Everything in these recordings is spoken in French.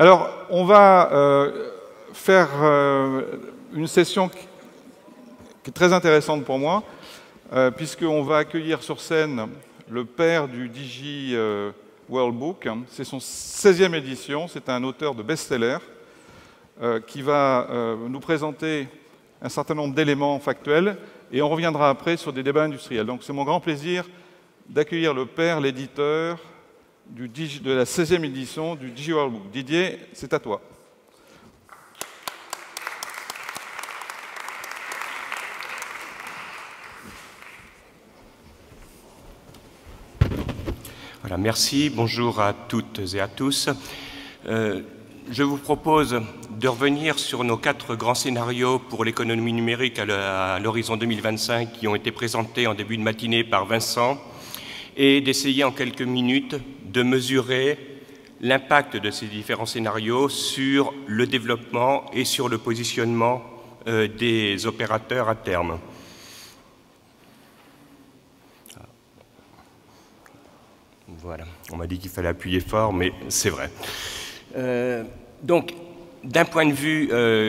Alors, on va faire une session qui est très intéressante pour moi, puisqu'on va accueillir sur scène le père du Digi World Book. C'est son 16e édition, c'est un auteur de best-seller qui va nous présenter un certain nombre d'éléments factuels, et on reviendra après sur des débats industriels. Donc c'est mon grand plaisir d'accueillir le père, l'éditeur de la 16e édition du Digi World Book. Didier, c'est à toi. Voilà, merci, bonjour à toutes et à tous. Je vous propose de revenir sur nos 4 grands scénarios pour l'économie numérique à l'horizon 2025 qui ont été présentés en début de matinée par Vincent et d'essayer en quelques minutes de mesurer l'impact de ces différents scénarios sur le développement et sur le positionnement des opérateurs à terme. Voilà, on m'a dit qu'il fallait appuyer fort, mais c'est vrai. Donc, d'un point de vue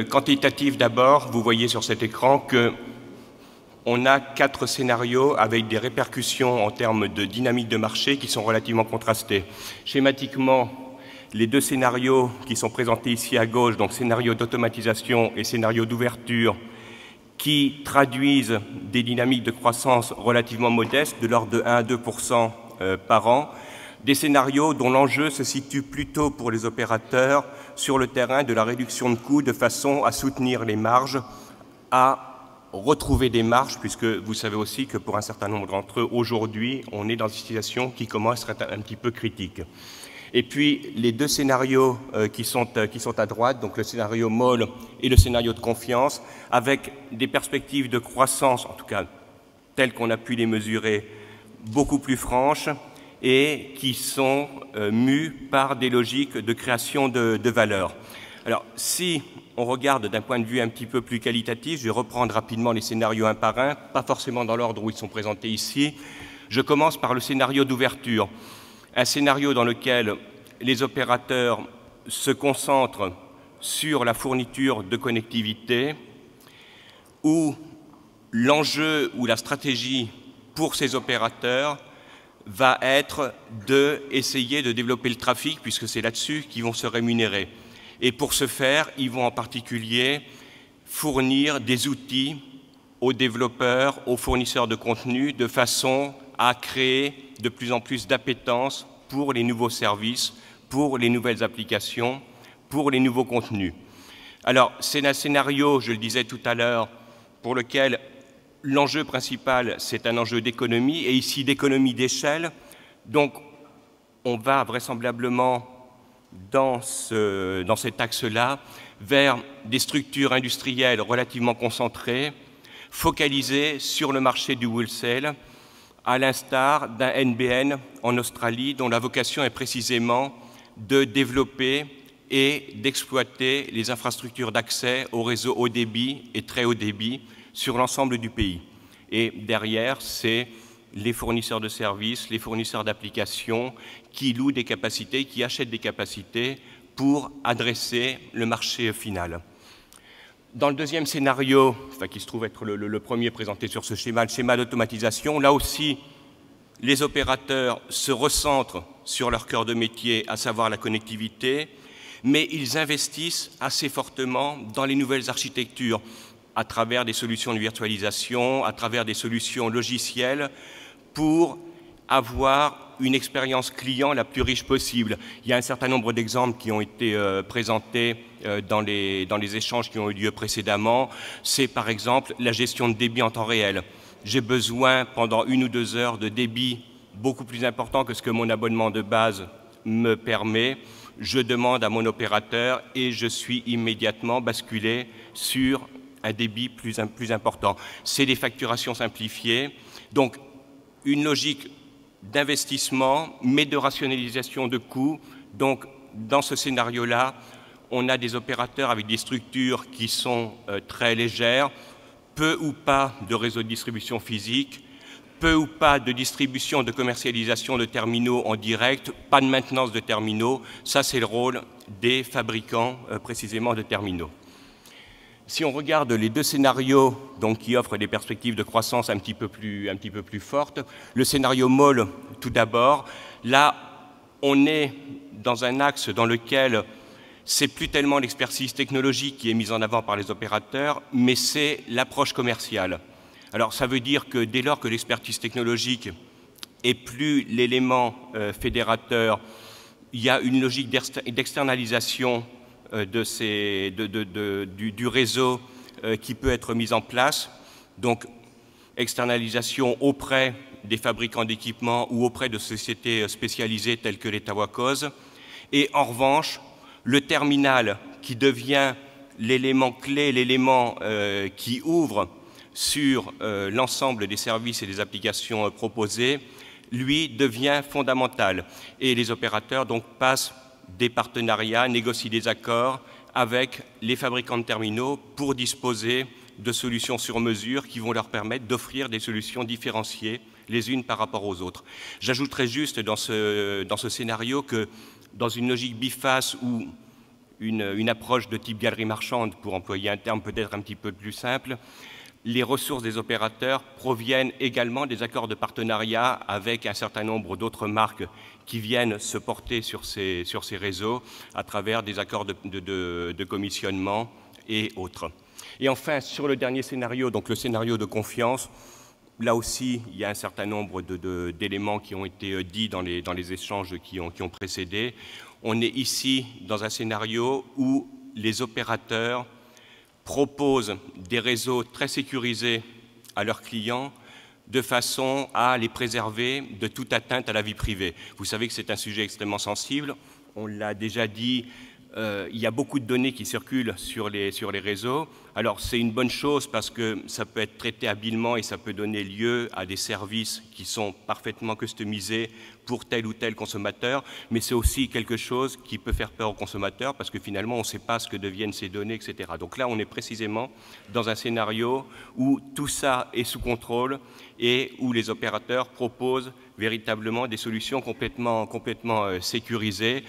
quantitatif d'abord, vous voyez sur cet écran qu'on a 4 scénarios avec des répercussions en termes de dynamique de marché qui sont relativement contrastés. Schématiquement, les 2 scénarios qui sont présentés ici à gauche, donc scénario d'automatisation et scénario d'ouverture, qui traduisent des dynamiques de croissance relativement modestes, de l'ordre de 1 à 2% par an, des scénarios dont l'enjeu se situe plutôt pour les opérateurs sur le terrain de la réduction de coûts de façon à soutenir les marges, à retrouver des marges, puisque vous savez aussi que pour un certain nombre d'entre eux, aujourd'hui, on est dans une situation qui commence à être un petit peu critique. Et puis, les 2 scénarios qui sont à droite, donc le scénario molle et le scénario de confiance, avec des perspectives de croissance, en tout cas telles qu'on a pu les mesurer, beaucoup plus franches et qui sont mues par des logiques de création de valeur. Alors, si on regarde d'un point de vue un petit peu plus qualitatif, je vais reprendre rapidement les scénarios un par un, pas forcément dans l'ordre où ils sont présentés ici. Je commence par le scénario d'ouverture, un scénario dans lequel les opérateurs se concentrent sur la fourniture de connectivité, où l'enjeu ou la stratégie pour ces opérateurs va être d'essayer de développer le trafic, puisque c'est là-dessus qu'ils vont se rémunérer. Et pour ce faire, ils vont en particulier fournir des outils aux développeurs, aux fournisseurs de contenu, de façon à créer de plus en plus d'appétence pour les nouveaux services, pour les nouvelles applications, pour les nouveaux contenus. Alors, c'est un scénario, je le disais tout à l'heure, pour lequel l'enjeu principal, c'est un enjeu d'économie, et ici d'économie d'échelle. Donc, on va vraisemblablement, dans cet axe-là, vers des structures industrielles relativement concentrées, focalisées sur le marché du wholesale, à l'instar d'un NBN en Australie, dont la vocation est précisément de développer et d'exploiter les infrastructures d'accès au réseau haut débit et très haut débit, sur l'ensemble du pays. Et derrière, c'est les fournisseurs de services, les fournisseurs d'applications qui louent des capacités, qui achètent des capacités pour adresser le marché final. Dans le deuxième scénario, qui se trouve être le premier présenté sur ce schéma, le schéma d'automatisation, là aussi, les opérateurs se recentrent sur leur cœur de métier, à savoir la connectivité, mais ils investissent assez fortement dans les nouvelles architectures, à travers des solutions de virtualisation, à travers des solutions logicielles, pour avoir une expérience client la plus riche possible. Il y a un certain nombre d'exemples qui ont été présentés dans les échanges qui ont eu lieu précédemment. C'est par exemple la gestion de débit en temps réel. J'ai besoin pendant 1 ou 2 heures de débit beaucoup plus important que ce que mon abonnement de base me permet. Je demande à mon opérateur et je suis immédiatement basculé sur un débit plus important. C'est des facturations simplifiées, donc une logique d'investissement, mais de rationalisation de coûts. Donc, dans ce scénario-là, on a des opérateurs avec des structures qui sont très légères, peu ou pas de réseau de distribution physique, peu ou pas de distribution, de commercialisation de terminaux en direct, pas de maintenance de terminaux. Ça, c'est le rôle des fabricants précisément de terminaux. Si on regarde les deux scénarios donc, qui offrent des perspectives de croissance un petit peu plus fortes, le scénario MOL tout d'abord, là on est dans un axe dans lequel c'est plus tellement l'expertise technologique qui est mise en avant par les opérateurs, mais c'est l'approche commerciale. Alors ça veut dire que dès lors que l'expertise technologique est plus l'élément fédérateur, il y a une logique d'externalisation du réseau qui peut être mise en place. Donc externalisation auprès des fabricants d'équipements ou auprès de sociétés spécialisées telles que les Tawacos. Et en revanche, le terminal qui devient l'élément clé, l'élément qui ouvre sur l'ensemble des services et des applications proposées, lui devient fondamental. Et les opérateurs donc passent des partenariats, négocient des accords avec les fabricants de terminaux pour disposer de solutions sur mesure qui vont leur permettre d'offrir des solutions différenciées les unes par rapport aux autres. J'ajouterais juste dans ce scénario que dans une logique biface ou une approche de type galerie marchande, pour employer un terme peut-être un petit peu plus simple, les ressources des opérateurs proviennent également des accords de partenariat avec un certain nombre d'autres marques qui viennent se porter sur ces réseaux à travers des accords de commissionnement et autres. Et enfin, sur le dernier scénario, donc le scénario de confiance, là aussi, il y a un certain nombre d'éléments qui ont été dits dans les échanges qui ont précédé. On est ici dans un scénario où les opérateurs proposent des réseaux très sécurisés à leurs clients de façon à les préserver de toute atteinte à la vie privée. Vous savez que c'est un sujet extrêmement sensible. On l'a déjà dit, il y a beaucoup de données qui circulent sur les réseaux. Alors c'est une bonne chose parce que ça peut être traité habilement et ça peut donner lieu à des services qui sont parfaitement customisés pour tel ou tel consommateur, mais c'est aussi quelque chose qui peut faire peur aux consommateurs parce que finalement on ne sait pas ce que deviennent ces données, etc. Donc là on est précisément dans un scénario où tout ça est sous contrôle et où les opérateurs proposent véritablement des solutions complètement sécurisées.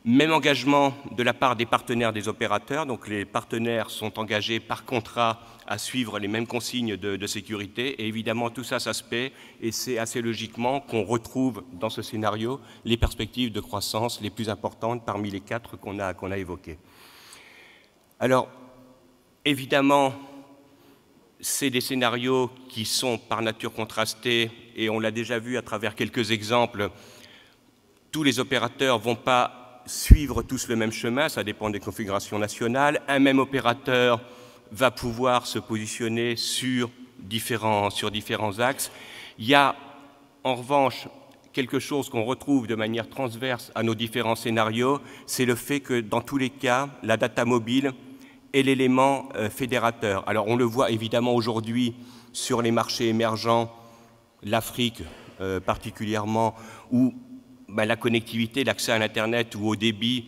Même engagement de la part des partenaires des opérateurs, donc les partenaires sont engagés par contrat à suivre les mêmes consignes de sécurité et évidemment tout ça, ça se paie et c'est assez logiquement qu'on retrouve dans ce scénario les perspectives de croissance les plus importantes parmi les 4 qu'on a évoquées. Alors évidemment, c'est des scénarios qui sont par nature contrastés et on l'a déjà vu à travers quelques exemples, tous les opérateurs ne vont pas suivre tous le même chemin, ça dépend des configurations nationales. Un même opérateur va pouvoir se positionner sur différents axes. Il y a en revanche quelque chose qu'on retrouve de manière transverse à nos différents scénarios, c'est le fait que dans tous les cas, la data mobile est l'élément fédérateur. Alors on le voit évidemment aujourd'hui sur les marchés émergents, l'Afrique particulièrement, où la connectivité, l'accès à l'Internet ou au débit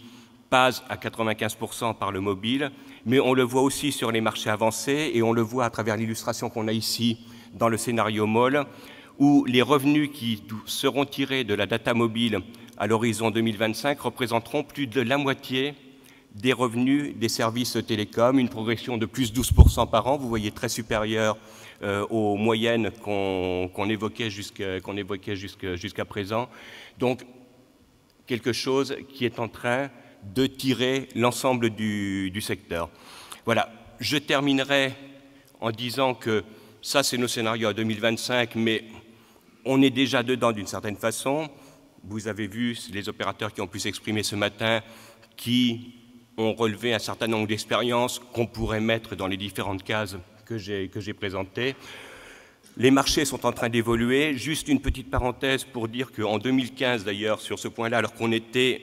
passe à 95% par le mobile, mais on le voit aussi sur les marchés avancés et on le voit à travers l'illustration qu'on a ici dans le scénario MOL, où les revenus qui seront tirés de la data mobile à l'horizon 2025 représenteront plus de la moitié des revenus des services télécoms, une progression de plus 12% par an, vous voyez très supérieure aux moyennes qu'on évoquait jusqu'à présent. Donc, quelque chose qui est en train de tirer l'ensemble du secteur. Voilà, je terminerai en disant que ça, c'est nos scénarios à 2025, mais on est déjà dedans d'une certaine façon. Vous avez vu les opérateurs qui ont pu s'exprimer ce matin, qui ont relevé un certain nombre d'expériences qu'on pourrait mettre dans les différentes cases que j'ai présentées. Les marchés sont en train d'évoluer. Juste une petite parenthèse pour dire qu'en 2015, d'ailleurs, sur ce point-là, alors qu'on était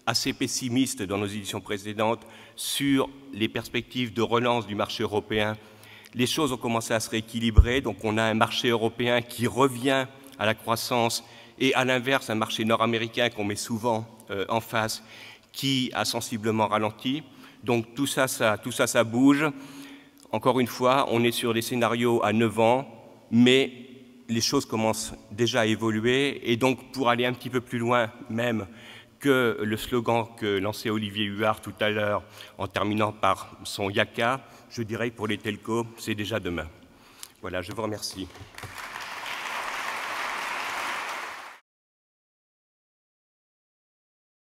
assez pessimiste dans nos éditions précédentes sur les perspectives de relance du marché européen, les choses ont commencé à se rééquilibrer. Donc on a un marché européen qui revient à la croissance et à l'inverse, un marché nord-américain qu'on met souvent en face qui a sensiblement ralenti. Donc tout ça, ça bouge. Encore une fois, on est sur des scénarios à 9 ans, mais les choses commencent déjà à évoluer. Et donc, pour aller un petit peu plus loin même que le slogan que lançait Olivier Huard tout à l'heure en terminant par son Yaka, je dirais que pour les telcos, c'est déjà demain. Voilà, je vous remercie.